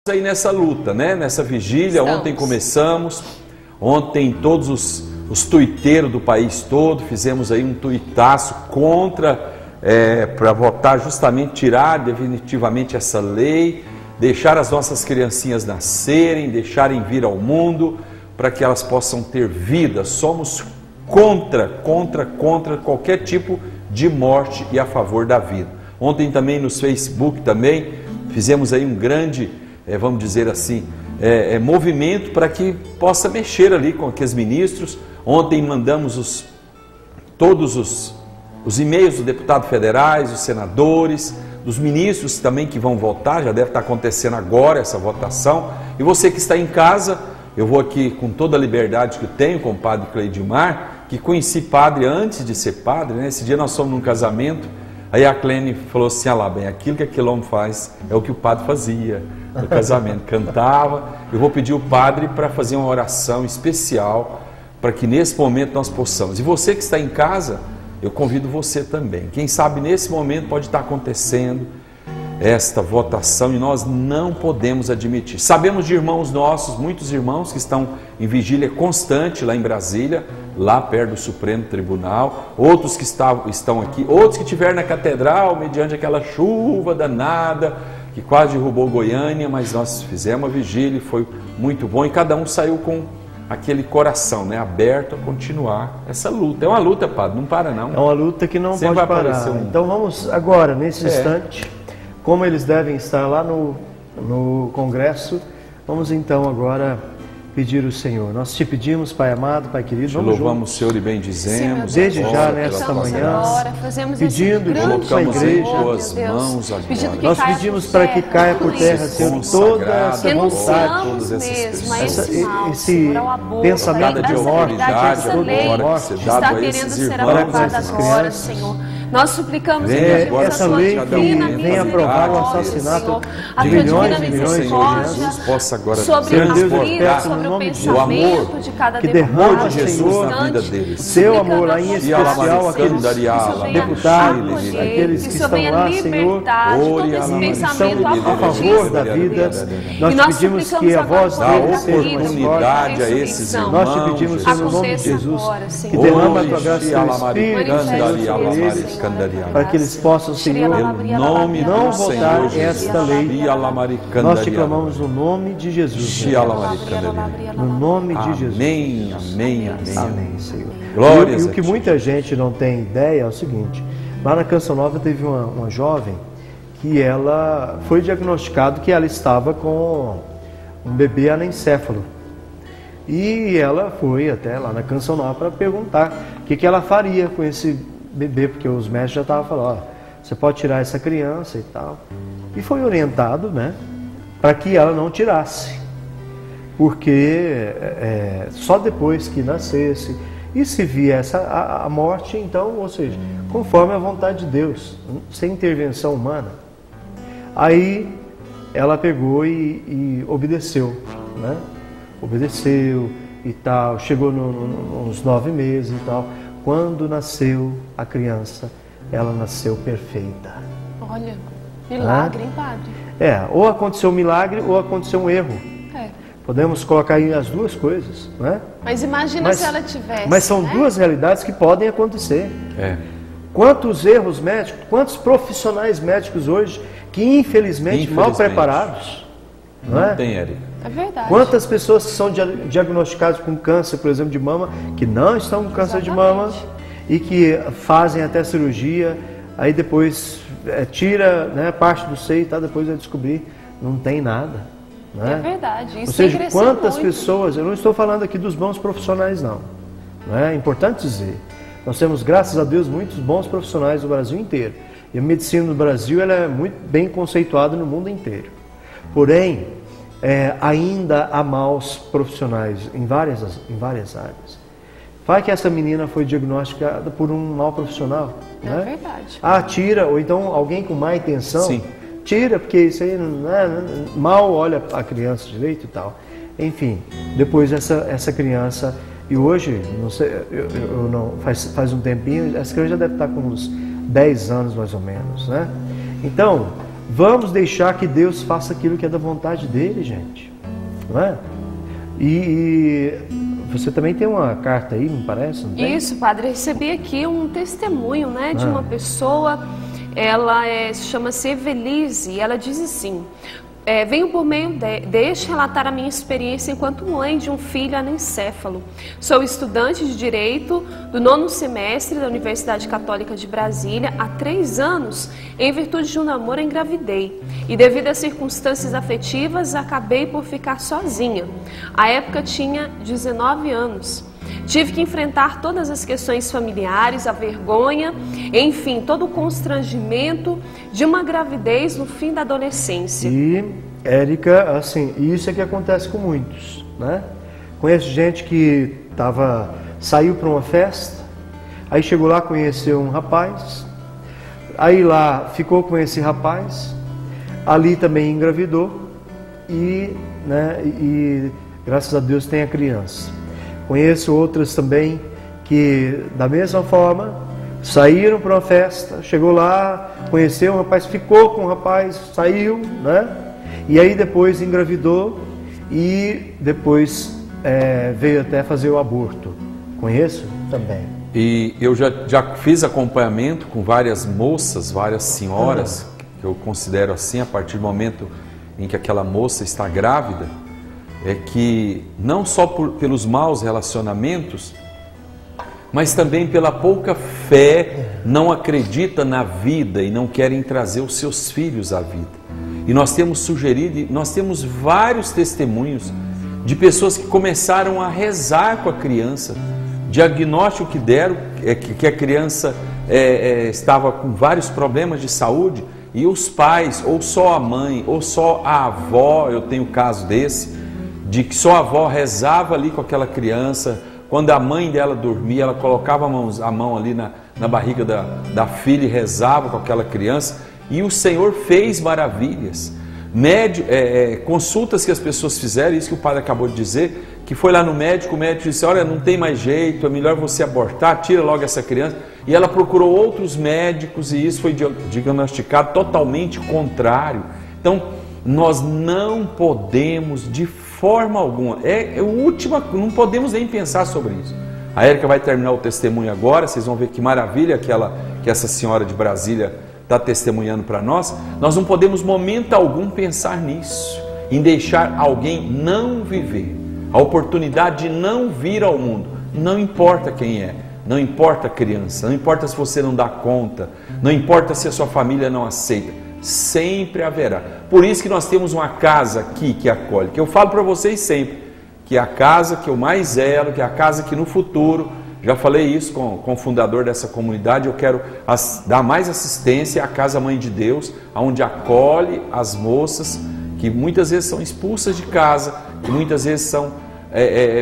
aí nessa luta, né? Nessa vigília. Ontem começamos, ontem todos os tuiteiros do país todo fizemos aí um tuitaço contra, para votar justamente, tirar definitivamente essa lei, deixar as nossas criancinhas nascerem, deixarem vir ao mundo, para que elas possam ter vida. Somos contra qualquer tipo de morte e a favor da vida. Ontem também no Facebook também fizemos aí um grande, vamos dizer assim, movimento para que possa mexer ali com aqueles ministros. Ontem mandamos todos os e-mails dos deputados federais, dos senadores, dos ministros também que vão votar. Já deve estar acontecendo agora essa votação. E você que está em casa, eu vou aqui com toda a liberdade que eu tenho com o padre Cleidimar, que conheci padre antes de ser padre, né? Esse dia nós fomos num casamento, aí a Clene falou assim: ah lá, bem, aquilo que aquele homem faz é o que o padre fazia no casamento, cantava. Eu vou pedir o padre para fazer uma oração especial, para que nesse momento nós possamos. E você que está em casa, eu convido você também. Quem sabe nesse momento pode estar acontecendo esta votação e nós não podemos admitir. Sabemos de irmãos nossos, muitos irmãos que estão em vigília constante lá em Brasília, lá perto do Supremo Tribunal, outros que estão aqui, outros que estiveram na catedral mediante aquela chuva danada que quase derrubou Goiânia, mas nós fizemos a vigília e foi muito bom, e cada um saiu com aquele coração, né, aberto a continuar essa luta. É uma luta, padre, não para não. É uma luta que não pode parar. Então vamos agora, nesse instante, como eles devem estar lá no Congresso, vamos então agora pedir o Senhor. Nós te pedimos, Pai amado, Pai querido, vamos louvamos o Senhor e bendizemos. Desde já nesta manhã, pedindo junto à igreja, nós pedimos para que caia por terra, Senhor, toda essa vontade, esse pensamento de morte, está querendo ser aprovada agora, Senhor. Nós suplicamos que essa lei venha aprovar o assassinato de milhões e milhões de crianças, possa agora sobre a vida, sobre o pensamento de cada que derrame, Senhor, na vida deles. Seu amor lá, em especial aqueles deputados, aqueles que estão lá, Senhor, que são a favor da vida. Nós pedimos que a voz deles seja mais forte. A esses irmãos, nós te pedimos, Senhor, no nome de Jesus, que derrama a tua graça e o Espírito, Senhor, sobre eles, para que eles possam, Senhor, não votar esta lei. Nós te clamamos no nome de Jesus. No nome de Jesus. Amém, amém, amém. Amém, Senhor. Glórias. E o que muita gente não tem ideia é o seguinte: lá na Canção Nova teve uma jovem que ela foi diagnosticado que ela estava com um bebê anencéfalo. E ela foi até lá na Canção Nova para perguntar o que ela faria com esse bebê, porque os médicos já estavam falando: ó, você pode tirar essa criança e tal. E foi orientado, né, para que ela não tirasse, porque só depois que nascesse, e se viesse a morte, então, ou seja, conforme a vontade de Deus, sem intervenção humana. Aí ela pegou e obedeceu, né? Obedeceu e tal, chegou nos 9 meses e tal. Quando nasceu a criança, ela nasceu perfeita. Olha, milagre, hein, padre? Ou aconteceu um milagre ou aconteceu um erro. Podemos colocar aí as duas coisas, né? Mas imagina se ela tivesse. Mas são duas realidades que podem acontecer. Quantos erros médicos, quantos profissionais médicos hoje que infelizmente mal preparados. Não tem, Érica. É verdade. Quantas pessoas que são diagnosticadas com câncer, por exemplo, de mama, que não estão com câncer de mama e que fazem até cirurgia, aí depois tira, né, parte do seio e tal, depois vai descobrir não tem nada. Né? É verdade. Isso. Ou seja, quantas pessoas, eu não estou falando aqui dos bons profissionais não, é importante dizer, nós temos, graças a Deus, muitos bons profissionais no Brasil inteiro, e a medicina no Brasil ela é muito bem conceituada no mundo inteiro, porém, ainda há maus profissionais em várias áreas. Vai que essa menina foi diagnosticada por um mau profissional, né? Verdade. Tira, ou então alguém com má intenção. Sim. Tira, porque isso aí mal olha a criança direito e tal. Enfim, depois essa criança, e hoje, não sei, faz um tempinho, essa criança já deve estar com uns 10 anos mais ou menos, né? Então, Vamos deixar que Deus faça aquilo que é da vontade dele, gente. Não é? E você também tem uma carta aí, não parece? Não tem? Isso, padre. Recebi aqui um testemunho, né, de uma pessoa. Ela chama-se Evelise e ela diz assim: venho por meio deste relatar a minha experiência enquanto mãe de um filho anencéfalo. Sou estudante de Direito do 9º semestre da Universidade Católica de Brasília. Há 3 anos, em virtude de um namoro, engravidei. E devido às circunstâncias afetivas, acabei por ficar sozinha. À época tinha 19 anos. Tive que enfrentar todas as questões familiares, a vergonha, enfim, todo o constrangimento de uma gravidez no fim da adolescência. E, Érica, assim, isso é que acontece com muitos, né? Conheço gente que saiu para uma festa, aí chegou lá, conheceu um rapaz, aí lá ficou com esse rapaz, ali também engravidou e graças a Deus tem a criança. Conheço outras também que, da mesma forma, saíram para uma festa, chegou lá, conheceu um rapaz, ficou com o rapaz, saiu, né? E aí depois engravidou e depois veio até fazer o aborto. Conheço também. E eu já fiz acompanhamento com várias moças, várias senhoras, que eu considero assim, a partir do momento em que aquela moça está grávida, é que não só pelos maus relacionamentos, mas também pela pouca fé, não acredita na vida e não querem trazer os seus filhos à vida. E nós temos sugerido, nós temos vários testemunhos de pessoas que começaram a rezar com a criança, diagnóstico que deram, que a criança estava com vários problemas de saúde, e os pais, ou só a mãe, ou só a avó, eu tenho caso desse, de que só a avó rezava ali com aquela criança. Quando a mãe dela dormia, ela colocava a mão ali na barriga da filha e rezava com aquela criança, e o Senhor fez maravilhas. Consultas que as pessoas fizeram, isso que o padre acabou de dizer, que foi lá no médico, o médico disse: olha, não tem mais jeito, é melhor você abortar, tira logo essa criança. E ela procurou outros médicos e isso foi diagnosticado totalmente contrário. Então, nós não podemos de forma alguma, não podemos nem pensar sobre isso. A Érica vai terminar o testemunho agora, vocês vão ver que maravilha que essa senhora de Brasília está testemunhando para nós. Nós não podemos momento algum pensar nisso, em deixar alguém não viver, a oportunidade de não vir ao mundo, não importa quem é, não importa a criança, não importa se você não dá conta, não importa se a sua família não aceita, sempre haverá. Por isso que nós temos uma casa aqui que acolhe, que eu falo para vocês sempre, que é a casa que eu mais zelo, que é a casa que no futuro, já falei isso com o fundador dessa comunidade, eu quero dar mais assistência à Casa Mãe de Deus, onde acolhe as moças que muitas vezes são expulsas de casa, que muitas vezes são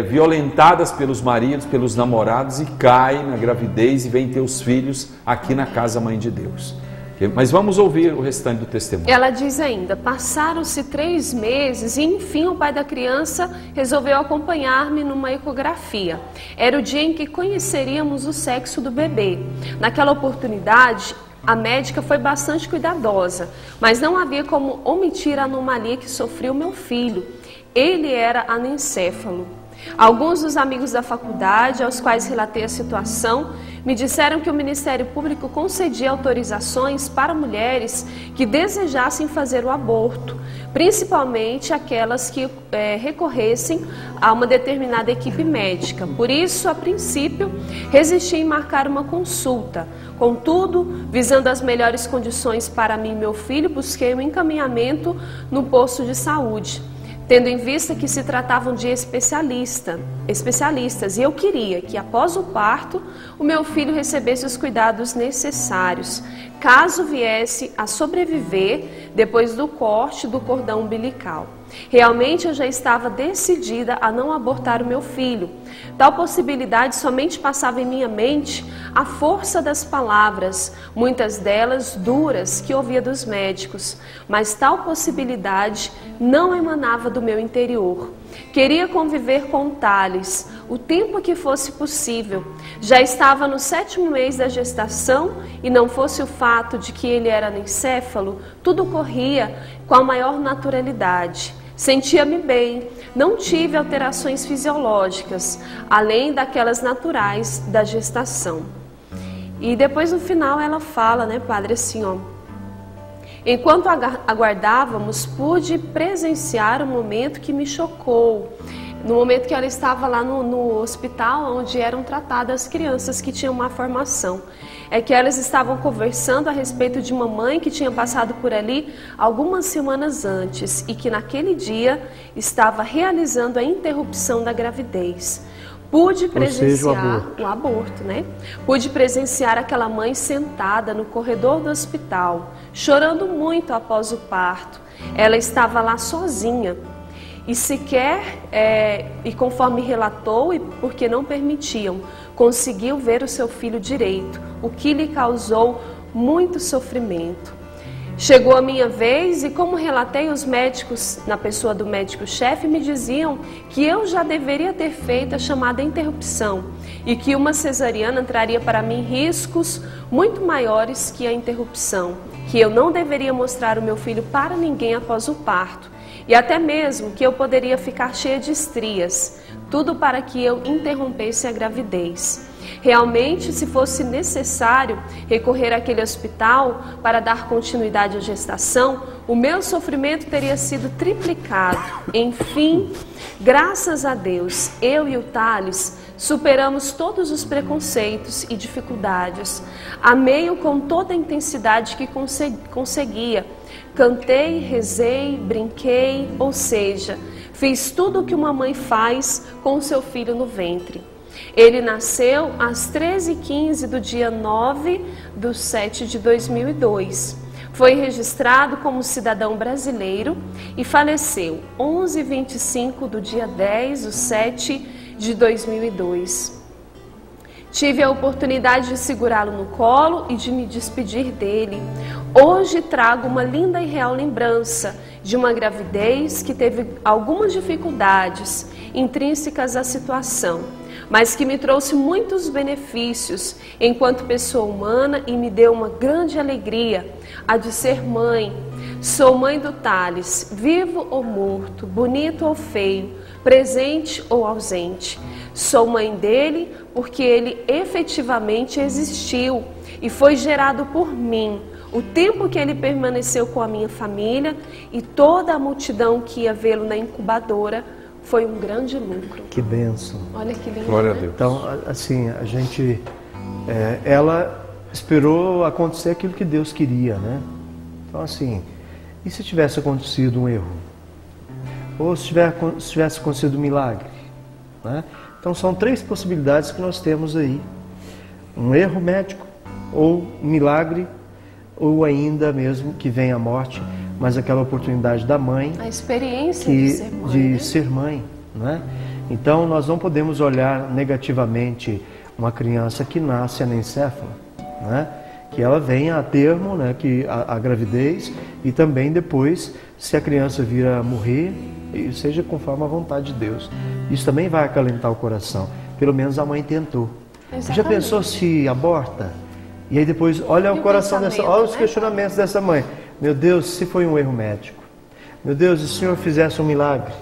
violentadas pelos maridos, pelos namorados, e caem na gravidez e vêm ter os filhos aqui na Casa Mãe de Deus. Mas vamos ouvir o restante do testemunho. Ela diz ainda: passaram-se 3 meses e enfim o pai da criança resolveu acompanhar-me numa ecografia. Era o dia em que conheceríamos o sexo do bebê. Naquela oportunidade, a médica foi bastante cuidadosa, mas não havia como omitir a anomalia que sofreu meu filho. Ele era anencéfalo. Alguns dos amigos da faculdade, aos quais relatei a situação, me disseram que o Ministério Público concedia autorizações para mulheres que desejassem fazer o aborto, principalmente aquelas que recorressem a uma determinada equipe médica. Por isso, a princípio, resisti em marcar uma consulta. Contudo, visando as melhores condições para mim e meu filho, busquei um encaminhamento no posto de saúde, tendo em vista que se tratavam de especialistas, e eu queria que após o parto o meu filho recebesse os cuidados necessários, caso viesse a sobreviver depois do corte do cordão umbilical. Realmente eu já estava decidida a não abortar o meu filho. Tal possibilidade somente passava em minha mente à força das palavras, muitas delas duras, que ouvia dos médicos, mas tal possibilidade não emanava do meu interior. Queria conviver com Thales o tempo que fosse possível. Já estava no 7º mês da gestação e não fosse o fato de que ele era anencéfalo, tudo corria com a maior naturalidade. Sentia-me bem, não tive alterações fisiológicas, além daquelas naturais da gestação. E depois no final ela fala, né, padre, assim, ó. Enquanto aguardávamos, pude presenciar um momento que me chocou. No momento que ela estava lá no hospital, onde eram tratadas as crianças que tinham má formação. É que elas estavam conversando a respeito de uma mãe que tinha passado por ali algumas semanas antes e que naquele dia estava realizando a interrupção da gravidez. Pude presenciar o aborto, né? Pude presenciar aquela mãe sentada no corredor do hospital, chorando muito após o parto. Ela estava lá sozinha e sequer, e conforme relatou, e porque não permitiam, conseguiu ver o seu filho direito, o que lhe causou muito sofrimento. Chegou a minha vez e, como relatei, os médicos, na pessoa do médico-chefe, me diziam que eu já deveria ter feito a chamada interrupção e que uma cesariana traria para mim riscos muito maiores que a interrupção, que eu não deveria mostrar o meu filho para ninguém após o parto e até mesmo que eu poderia ficar cheia de estrias, tudo para que eu interrompesse a gravidez. Realmente, se fosse necessário recorrer àquele hospital para dar continuidade à gestação, o meu sofrimento teria sido triplicado. Enfim, graças a Deus, eu e o Thales superamos todos os preconceitos e dificuldades. Amei-o com toda a intensidade que conseguia. Cantei, rezei, brinquei, ou seja, fiz tudo o que uma mãe faz com o seu filho no ventre. Ele nasceu às 13h15 do dia 9/7 de 2002. Foi registrado como cidadão brasileiro e faleceu 11h25 do dia 10/7 de 2002. Tive a oportunidade de segurá-lo no colo e de me despedir dele. Hoje trago uma linda e real lembrança de uma gravidez que teve algumas dificuldades intrínsecas à situação, mas que me trouxe muitos benefícios enquanto pessoa humana e me deu uma grande alegria, a de ser mãe. Sou mãe do Thales, vivo ou morto, bonito ou feio, presente ou ausente. Sou mãe dele porque ele efetivamente existiu e foi gerado por mim. O tempo que ele permaneceu com a minha família e toda a multidão que ia vê-lo na incubadora foi um grande lucro. Que bênção. Olha que lindo. Glória a Deus. Então, assim, a gente, ela esperou acontecer aquilo que Deus queria, né? Então, assim, e se tivesse acontecido um erro? Ou se tivesse acontecido um milagre? Né? Então, são 3 possibilidades que nós temos aí. Um erro médico, ou um milagre, ou ainda mesmo que venha a morte, mas aquela oportunidade da mãe, a experiência de ser mãe, né? Então nós não podemos olhar negativamente uma criança que nasce anencéfala, né? Que ela venha a termo, né? Que a gravidez e também depois, se a criança vir a morrer, seja conforme a vontade de Deus. Isso também vai acalentar o coração. Pelo menos a mãe tentou. Exatamente. Já pensou se aborta? E aí depois olha o coração dessa, olha os questionamentos dessa mãe. Meu Deus, se foi um erro médico. Meu Deus, se o Senhor fizesse um milagre.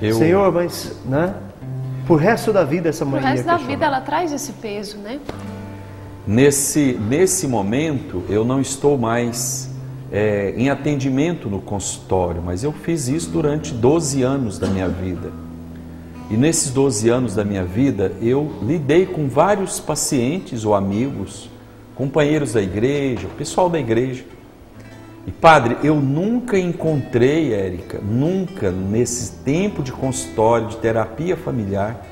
Senhor, mas, né? Por resto da vida essa mãe. Por resto da vida ela traz esse peso, né? Nesse momento eu não estou mais em atendimento no consultório, mas eu fiz isso durante 12 anos da minha vida. E nesses 12 anos da minha vida eu lidei com vários pacientes ou amigos, companheiros da igreja, pessoal da igreja. E padre, eu nunca encontrei, Érica, nunca nesse tempo de consultório, de terapia familiar,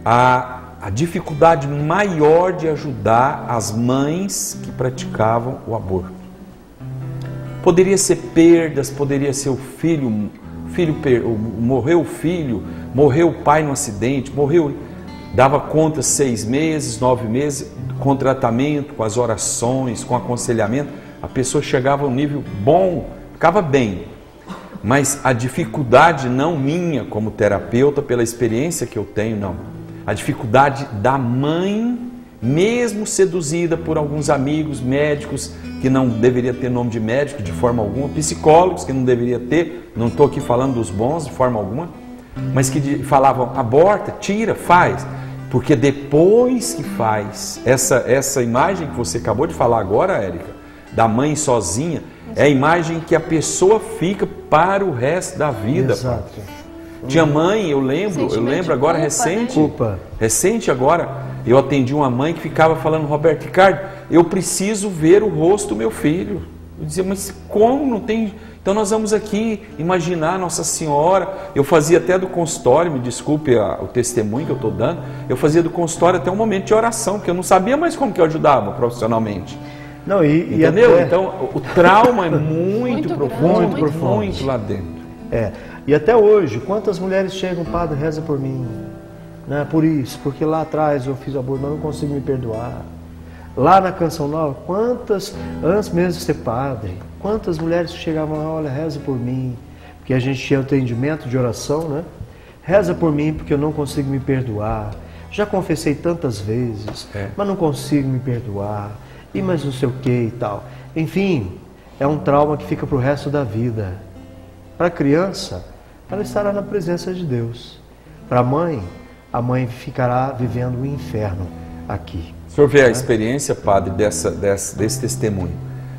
a dificuldade maior de ajudar as mães que praticavam o aborto. Poderia ser perdas, poderia ser o filho morreu o filho, morreu o pai no acidente, dava conta 6 meses, 9 meses, com tratamento, com as orações, com aconselhamento, a pessoa chegava a um nível bom, ficava bem. Mas a dificuldade não minha como terapeuta, pela experiência que eu tenho, não. A dificuldade da mãe, mesmo seduzida por alguns amigos médicos, que não deveria ter nome de médico de forma alguma, psicólogos que não deveria ter, não estou aqui falando dos bons de forma alguma, mas que falavam, aborta, tira, faz. Porque depois que faz, essa imagem que você acabou de falar agora, Érica, da mãe sozinha, é a imagem que a pessoa fica para o resto da vida. Exato. Tinha mãe, eu lembro agora, recente agora, eu atendi uma mãe que ficava falando, Roberto Ricardo, eu preciso ver o rosto do meu filho. Eu dizia, mas como não tem... Então nós vamos aqui imaginar Nossa Senhora. Eu fazia até do consultório, me desculpe o testemunho que eu estou dando, eu fazia do consultório até um momento de oração, porque eu não sabia mais como que eu ajudava profissionalmente. Não, entendeu? Até... Então o trauma é muito profundo, profundo. Muito lá dentro. E até hoje, quantas mulheres chegam, padre, reza por mim, né? Por isso, porque lá atrás eu fiz aborto, mas não consigo me perdoar. Lá na Canção Nova, antes mesmo de ser padre, quantas mulheres chegavam lá, olha, reza por mim, porque a gente tinha atendimento de oração, né? Reza por mim porque eu não consigo me perdoar. Já confessei tantas vezes, mas não consigo me perdoar. E mais não sei o que e tal. Enfim, é um trauma que fica para o resto da vida. Para a criança, ela estará na presença de Deus. Para a mãe ficará vivendo o inferno aqui. O senhor vê a experiência, padre, desse testemunho.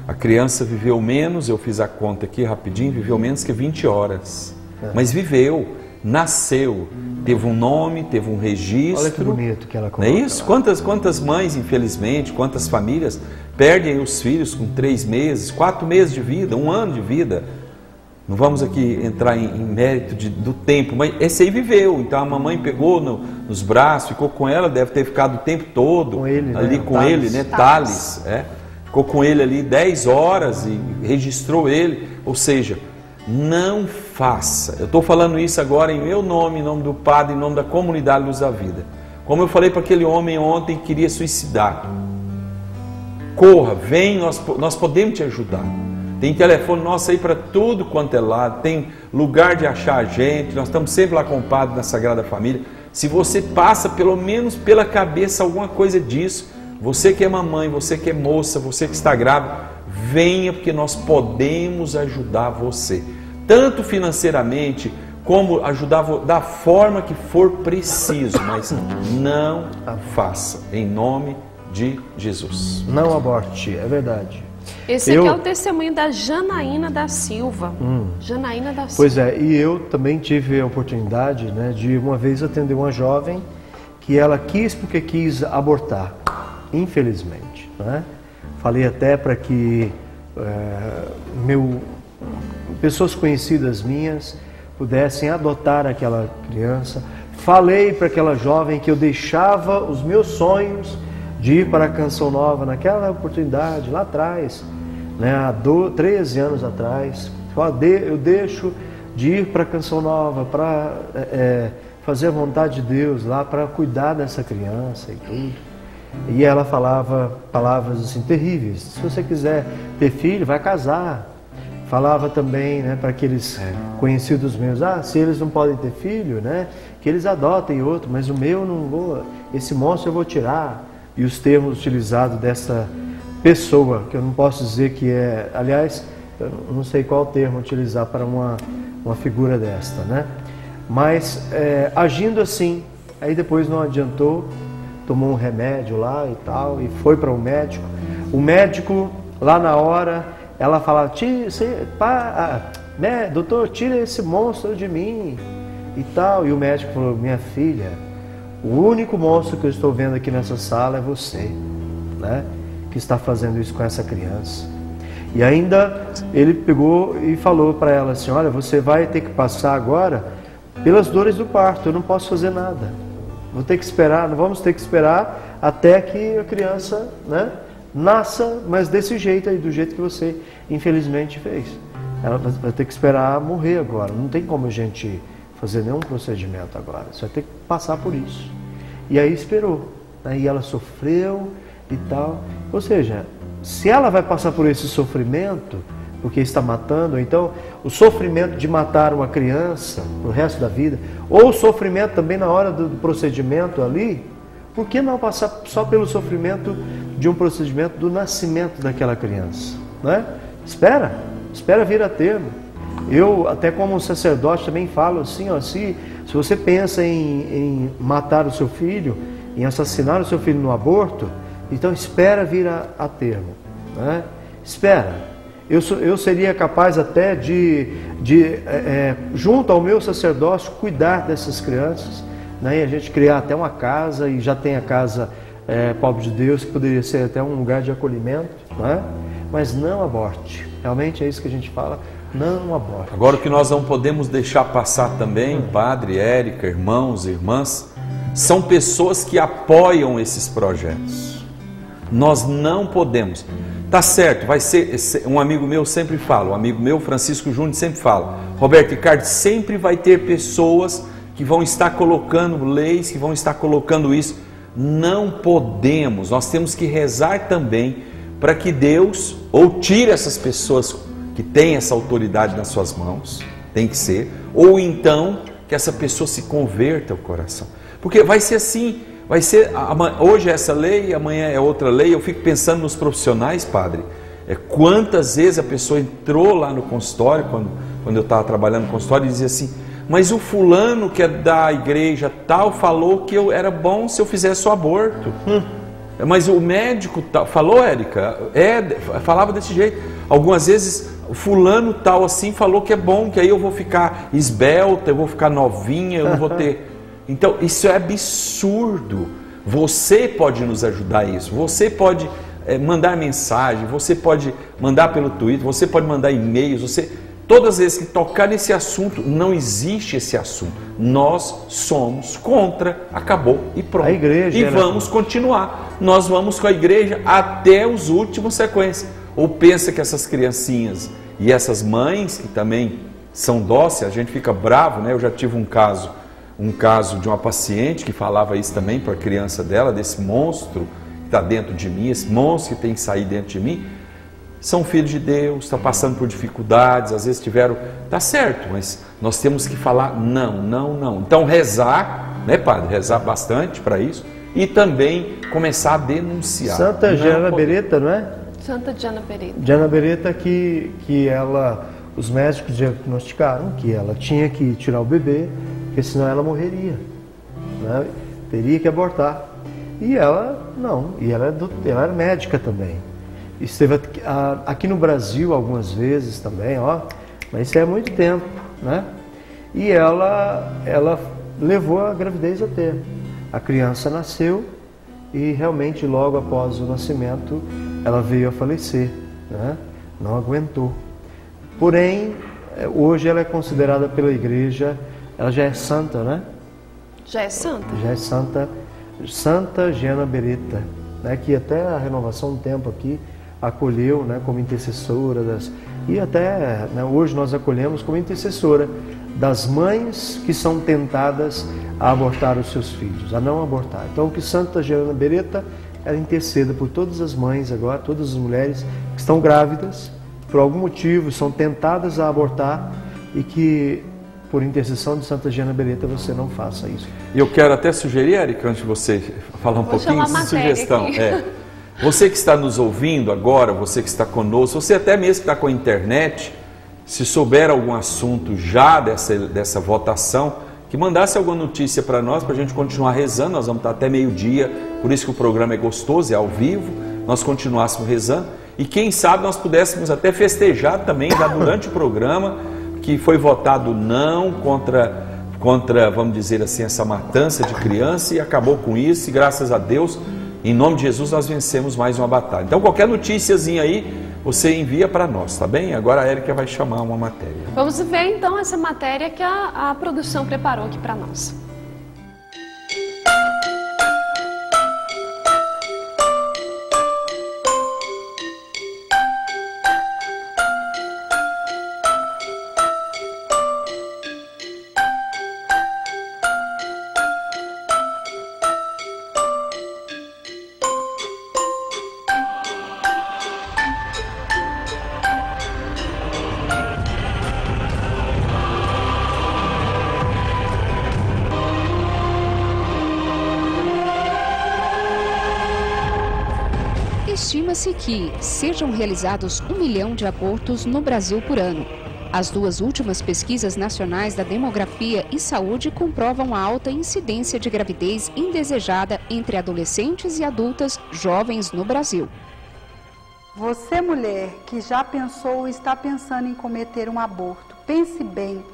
A criança viveu menos, eu fiz a conta aqui rapidinho, viveu menos que 20 horas. Mas viveu, nasceu, teve um nome, teve um registro. Olha que bonito que ela coloca. Não é isso? Quantas mães, infelizmente, quantas famílias perdem os filhos com 3 meses, 4 meses de vida, 1 ano de vida. Não vamos aqui entrar em mérito do tempo, mas esse aí viveu. Então a mamãe pegou nos braços, ficou com ela, deve ter ficado o tempo todo com ele, ali, né? com ele, né? Thales. Ficou com ele ali 10 horas e registrou ele. Ou seja, não faça. Eu estou falando isso agora em meu nome, em nome do Padre, em nome da comunidade Luz da Vida. Como eu falei para aquele homem ontem que queria suicidar. Corra, vem, nós podemos te ajudar. Tem telefone nosso aí para tudo quanto é lado, tem lugar de achar a gente, nós estamos sempre lá com o Padre na Sagrada Família. Se você passa pelo menos pela cabeça alguma coisa disso, você que é mamãe, você que é moça, você que está grávida, venha, porque nós podemos ajudar você, tanto financeiramente, como ajudar da forma que for preciso, mas não faça, em nome de Jesus. Não aborte, é verdade. Esse aqui é o testemunho da Janaína da Silva. Janaína da Silva. Pois é, e eu também tive a oportunidade, né, de uma vez atender uma jovem que ela quis porque quis abortar, infelizmente, né? Falei até para que pessoas conhecidas minhas pudessem adotar aquela criança. Falei para aquela jovem que eu deixava os meus sonhos de ir para a Canção Nova naquela oportunidade, lá atrás, né, há 13 anos atrás. Eu deixo de ir para a Canção Nova para fazer a vontade de Deus lá, para cuidar dessa criança e tudo. E ela falava palavras assim terríveis: se você quiser ter filho, vai casar. Falava também, né, para aqueles conhecidos meus, se eles não podem ter filho, né, que eles adotem outro, mas o meu não vou, esse monstro eu vou tirar. E os termos utilizados dessa pessoa, que eu não posso dizer que é... Aliás, eu não sei qual termo utilizar para uma figura desta, né? Mas agindo assim, aí depois não adiantou, tomou um remédio lá e tal, e foi para o médico. O médico, lá na hora, ela falava, doutor, tira esse monstro de mim e tal. E o médico falou, minha filha, o único monstro que eu estou vendo aqui nessa sala é você, né? Que está fazendo isso com essa criança. E ainda ele pegou e falou para ela assim, olha, você vai ter que passar agora pelas dores do parto, eu não posso fazer nada. Vou ter que esperar, não vamos ter que esperar até que a criança, né, nasça, mas desse jeito aí, do jeito que você infelizmente fez. Ela vai ter que esperar morrer agora, não tem como a gente fazer nenhum procedimento agora, você vai ter que passar por isso. E aí esperou, aí ela sofreu e tal. Ou seja, se ela vai passar por esse sofrimento, porque está matando. Então, o sofrimento de matar uma criança no resto da vida, ou o sofrimento também na hora do procedimento ali, por que não passar só pelo sofrimento de um procedimento do nascimento daquela criança? Né? Espera vir a termo. Eu, até como sacerdote, também falo assim, ó, se você pensa em matar o seu filho, em assassinar o seu filho no aborto, então espera vir a termo. Né? Espera. Eu seria capaz até de junto ao meu sacerdócio, cuidar dessas crianças, né? E a gente criar até uma casa, e já tem a casa Pobre de Deus, que poderia ser até um lugar de acolhimento, né? Mas não aborte. Realmente é isso que a gente fala, não aborte. Agora, o que nós não podemos deixar passar também, Padre, Érica, irmãos, irmãs, são pessoas que apoiam esses projetos. Nós não podemos. Tá certo, vai ser, um amigo meu sempre fala, um amigo meu, Francisco Júnior, sempre fala, Roberto Ricardo, sempre vai ter pessoas que vão estar colocando leis, que vão estar colocando isso. Não podemos, nós temos que rezar também para que Deus ou tire essas pessoas que têm essa autoridade nas suas mãos, tem que ser, ou então que essa pessoa se converta ao coração. Porque vai ser assim, vai ser, hoje é essa lei, amanhã é outra lei. Eu fico pensando nos profissionais, Padre, quantas vezes a pessoa entrou lá no consultório, quando eu estava trabalhando no consultório, e dizia assim, mas o fulano que é da igreja tal falou que era bom se eu fizesse o aborto. Mas o médico tal, falou, Érica, falava desse jeito. Algumas vezes o fulano tal assim falou que é bom, que aí eu vou ficar esbelta, eu vou ficar novinha, eu não vou ter... Então, isso é absurdo. Você pode nos ajudar a isso. Você pode mandar mensagem, você pode mandar pelo Twitter, você pode mandar e-mails. Todas as vezes que tocar nesse assunto, não existe esse assunto. Nós somos contra, acabou e pronto. A igreja, e vamos continuar. Nós vamos com a igreja até os últimos sequências. Ou pensa que essas criancinhas e essas mães que também são dóceis, a gente fica bravo, né? Eu já tive um caso de uma paciente que falava isso também para a criança dela, desse monstro que está dentro de mim, esse monstro que tem que sair dentro de mim. São filhos de Deus, estão passando por dificuldades, às vezes tiveram... Tá certo, mas nós temos que falar não, não, não. Então rezar, né, Padre? Rezar bastante para isso e também começar a denunciar. Santa Diana Beretta, não é? Santa Diana Beretta. Diana Beretta que os médicos diagnosticaram que ela tinha que tirar o bebê, porque senão ela morreria, né? Teria que abortar. E ela não, e ela era médica também. Esteve aqui no Brasil algumas vezes também, mas isso é há muito tempo, né? E ela levou a gravidez a termo. A criança nasceu e realmente logo após o nascimento ela veio a falecer, né? Não aguentou. Porém, hoje ela é considerada pela igreja, ela já é santa, né? Já é santa? Já é santa, Santa Diana Beretta, né? Que até a Renovação do Tempo aqui acolheu, né, como intercessora e até, né, hoje nós acolhemos como intercessora das mães que são tentadas a abortar os seus filhos, a não abortar. Então que Santa Diana Beretta ela interceda por todas as mães agora, todas as mulheres que estão grávidas, por algum motivo são tentadas a abortar, e que por intercessão de Santa Diana Beretta você não faça isso. E eu quero até sugerir, Érica, antes de você falar um pouquinho, sugestão. Você que está nos ouvindo agora, você que está conosco, você até mesmo que está com a internet, se souber algum assunto já dessa votação, que mandasse alguma notícia para nós, para a gente continuar rezando. Nós vamos estar até meio-dia, por isso que o programa é gostoso, é ao vivo, nós continuássemos rezando, e quem sabe nós pudéssemos até festejar também, já durante o programa, que foi votado não contra, vamos dizer assim, essa matança de criança, e acabou com isso, e graças a Deus, em nome de Jesus, nós vencemos mais uma batalha. Então, qualquer noticiazinha aí, você envia para nós, tá bem? Agora a Érica vai chamar uma matéria. Vamos ver, então, essa matéria que a produção preparou aqui para nós. Estima-se que sejam realizados 1 milhão de abortos no Brasil por ano. As duas últimas pesquisas nacionais da demografia e saúde comprovam a alta incidência de gravidez indesejada entre adolescentes e adultas jovens no Brasil. Você, mulher, que já pensou ou está pensando em cometer um aborto, pense bem.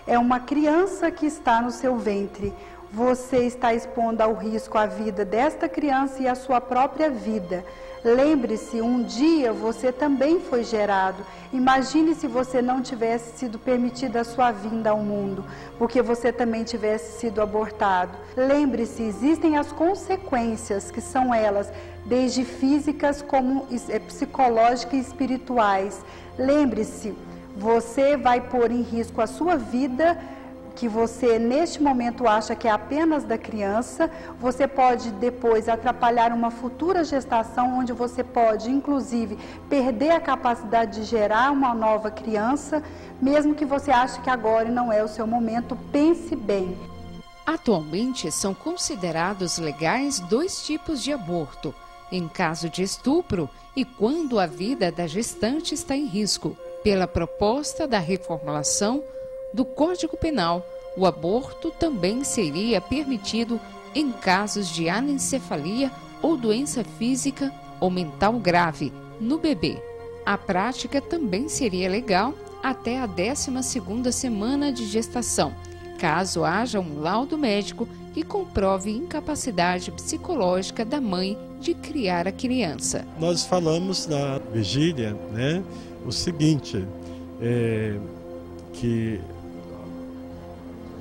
É uma criança que está no seu ventre. Você está expondo ao risco a vida desta criança e a sua própria vida. Lembre-se, um dia você também foi gerado. Imagine se você não tivesse sido permitida a sua vinda ao mundo, porque você também tivesse sido abortado. Lembre-se, existem as consequências, que são elas, desde físicas como psicológicas e espirituais. Lembre-se, você vai pôr em risco a sua vida, que você neste momento acha que é apenas da criança. Você pode depois atrapalhar uma futura gestação, onde você pode inclusive perder a capacidade de gerar uma nova criança, mesmo que você ache que agora não é o seu momento. Pense bem. Atualmente são considerados legais 2 tipos de aborto: em caso de estupro e quando a vida da gestante está em risco. Pela proposta da reformulação do Código Penal, o aborto também seria permitido em casos de anencefalia ou doença física ou mental grave no bebê. A prática também seria legal até a 12ª semana de gestação, caso haja um laudo médico que comprove incapacidade psicológica da mãe de criar a criança. Nós falamos na vigília, o seguinte, que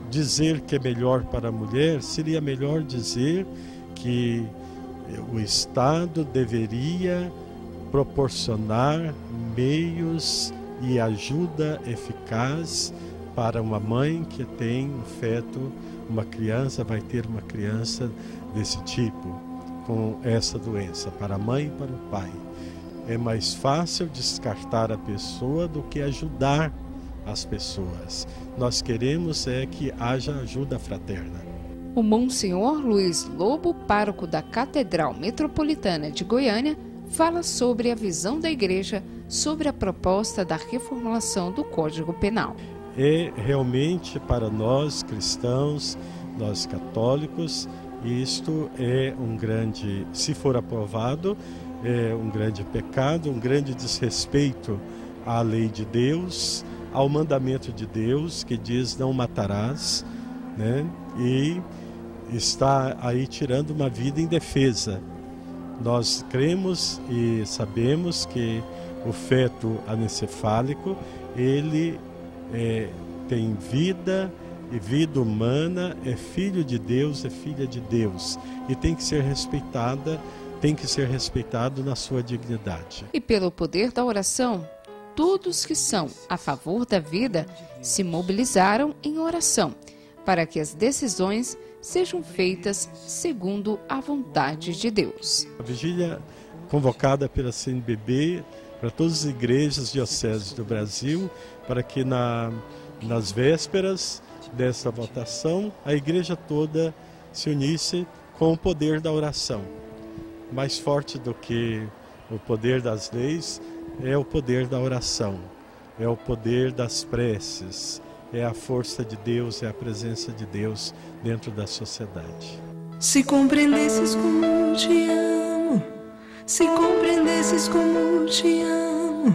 dizer que é melhor para a mulher seria melhor dizer que o Estado deveria proporcionar meios e ajuda eficaz para uma mãe que tem um feto, uma criança, vai ter uma criança desse tipo, com essa doença, para a mãe e para o pai. É mais fácil descartar a pessoa do que ajudar as pessoas. Nós queremos que haja ajuda fraterna. O Monsenhor Luiz Lobo, pároco da Catedral Metropolitana de Goiânia, fala sobre a visão da Igreja sobre a proposta da reformulação do Código Penal. É realmente para nós cristãos, nós católicos, isto é um grande, se for aprovado, é um grande pecado, um grande desrespeito à lei de Deus, ao mandamento de Deus que diz não matarás, e está aí tirando uma vida indefesa. Nós cremos e sabemos que o feto anencefálico, ele tem vida, e vida humana, é filho de Deus, é filha de Deus, e tem que ser respeitada, tem que ser respeitado na sua dignidade. E pelo poder da oração, todos que são a favor da vida se mobilizaram em oração para que as decisões sejam feitas segundo a vontade de Deus. A vigília convocada pela CNBB para todas as igrejas dioceses do Brasil, para que nas vésperas dessa votação a igreja toda se unisse com o poder da oração. Mais forte do que o poder das leis é o poder da oração, é o poder das preces, é a força de Deus, é a presença de Deus dentro da sociedade. Se compreendesses como te amo, se compreendesses como te amo,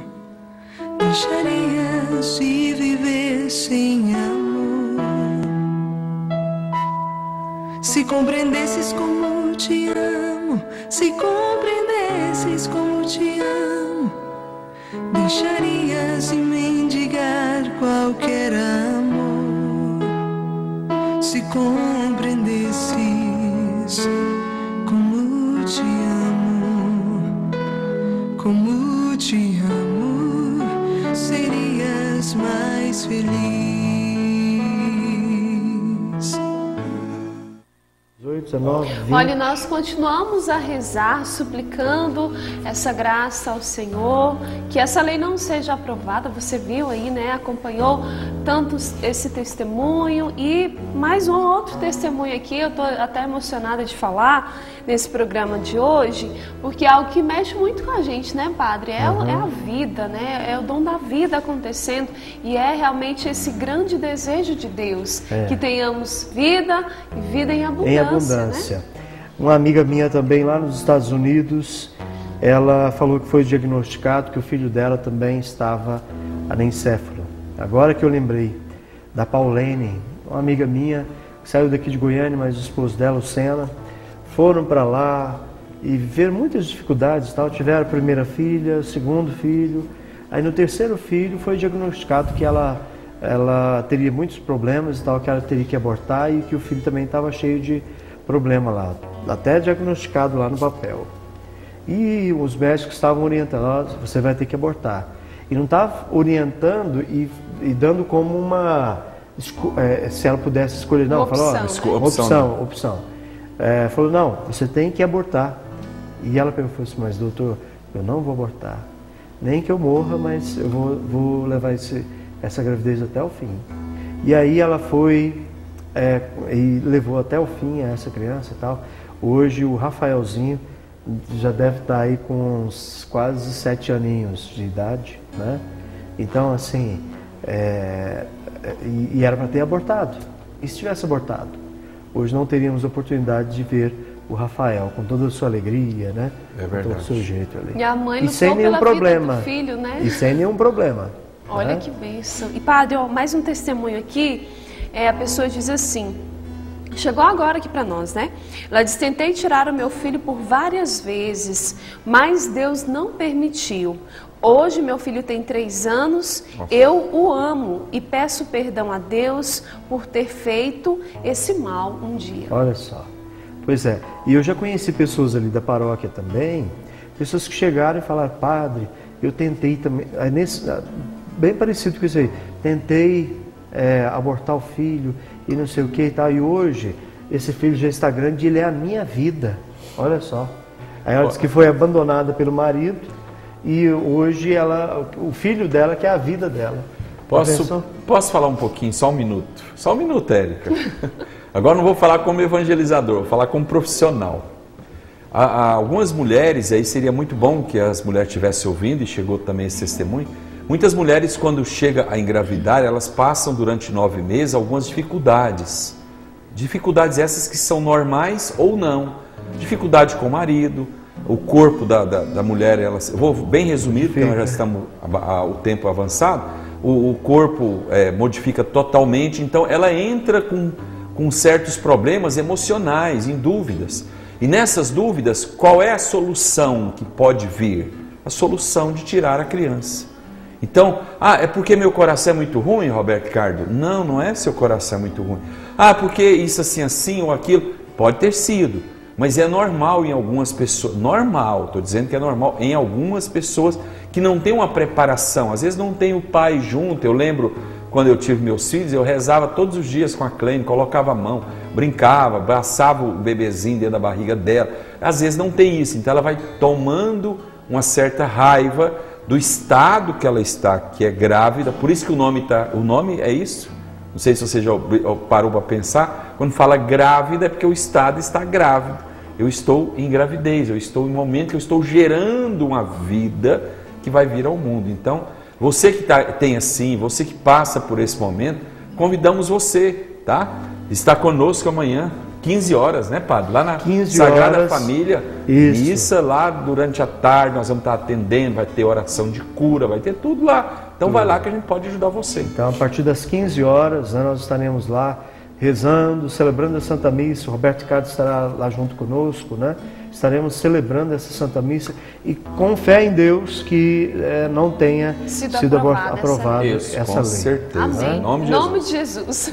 deixarias de viver sem amor. Se compreendesses como te amo, se compreendesses como te amo, deixarias de mendigar qualquer amor. Se compreendesses como te amo, serias mais feliz. 18, 19, 20. Olha, nós continuamos a rezar, suplicando essa graça ao Senhor, que essa lei não seja aprovada. Você viu aí, acompanhou tanto esse testemunho e mais um outro testemunho aqui. Eu estou até emocionada de falar nesse programa de hoje, porque é algo que mexe muito com a gente, né, Padre? É a vida, né? É o dom da vida acontecendo, e é realmente esse grande desejo de Deus, que tenhamos vida e vida em abundância. Em abundância. Né? Uma amiga minha também lá nos Estados Unidos, ela falou que foi diagnosticado que o filho dela também estava anencéfalo. Agora que eu lembrei da Paulene, uma amiga minha que saiu daqui de Goiânia, mas o esposo dela, o Senna, foram para lá e viveram muitas dificuldades e tal. Tiveram a primeira filha, o segundo filho. Aí no terceiro filho foi diagnosticado que ela teria muitos problemas e tal, que ela teria que abortar e que o filho também estava cheio de problema lá, até diagnosticado lá no papel. E os médicos estavam orientando, você vai ter que abortar. E não estava orientando e dando como uma, se ela pudesse escolher, não, falou, opção. Falou, não, você tem que abortar. E ela perguntou assim, mas doutor, eu não vou abortar. Nem que eu morra, mas eu vou levar essa gravidez até o fim. E aí ela foi e levou até o fim essa criança e tal. Hoje o Rafaelzinho já deve estar aí com uns quase 7 aninhos de idade, né? Então, assim, e era para ter abortado. E se tivesse abortado, hoje não teríamos oportunidade de ver o Rafael com toda a sua alegria, né? É verdade. Com todo o seu jeito ali. E a mãe lutou sem nenhum problema. Vida do filho, né? E sem nenhum problema. Olha, né? Que bênção. E Padre, mais um testemunho aqui. A pessoa diz assim, chegou agora aqui para nós, né? Ela diz, tentei tirar o meu filho por várias vezes, mas Deus não permitiu. Hoje meu filho tem 3 anos, eu o amo e peço perdão a Deus por ter feito esse mal um dia. Olha só. Pois é, e eu já conheci pessoas ali da paróquia também, pessoas que chegaram e falaram, padre, eu tentei também, bem parecido com isso aí, tentei abortar o filho e não sei o que e tal, e hoje esse filho já está grande e ele é a minha vida, olha só. Aí ela disse que foi abandonada pelo marido e hoje o filho dela que é a vida dela. Posso falar um pouquinho, só um minuto, Érica. Agora não vou falar como evangelizador, vou falar como profissional. Algumas mulheres, aí seria muito bom que as mulheres estivessem ouvindo, e chegou também esse testemunho. Muitas mulheres, quando chegam a engravidar, elas passam durante 9 meses algumas dificuldades. Dificuldades essas que são normais ou não. Dificuldade com o marido, o corpo da mulher, eu vou bem resumido, porque nós já estamos o tempo avançado, o corpo modifica totalmente, então ela entra com certos problemas emocionais, em dúvidas. E nessas dúvidas, qual é a solução que pode vir? A solução de tirar a criança. Então, é porque meu coração é muito ruim, Roberto Ricardo? Não, não é seu coração é muito ruim. Porque isso assim ou aquilo? Pode ter sido, mas é normal em algumas pessoas, estou dizendo que é normal em algumas pessoas que não tem uma preparação, às vezes não tem o pai junto. Eu lembro, quando eu tive meus filhos, eu rezava todos os dias com a Clene, colocava a mão, brincava, abraçava o bebezinho dentro da barriga dela. Às vezes não tem isso, então ela vai tomando uma certa raiva do estado que ela está, que é grávida. Por isso que o nome é isso. Não sei se você já parou para pensar. Quando fala grávida é porque o estado está grávido. Eu estou em gravidez, eu estou em um momento que eu estou gerando uma vida que vai vir ao mundo. Então, você que tem assim, você que passa por esse momento, convidamos você, tá? Está conosco amanhã, 15 horas, né, Padre? Lá na Sagrada Família, missa lá durante a tarde, nós vamos estar atendendo, vai ter oração de cura, vai ter tudo lá. Então vai lá que a gente pode ajudar você. Então a partir das 15 horas, né, nós estaremos lá rezando, celebrando a Santa Missa. O Roberto Ricardo estará lá junto conosco, né? Estaremos celebrando essa Santa Missa e com fé em Deus que não tenha sido aprovada essa lei. Com certeza. Amém. Em nome de Jesus.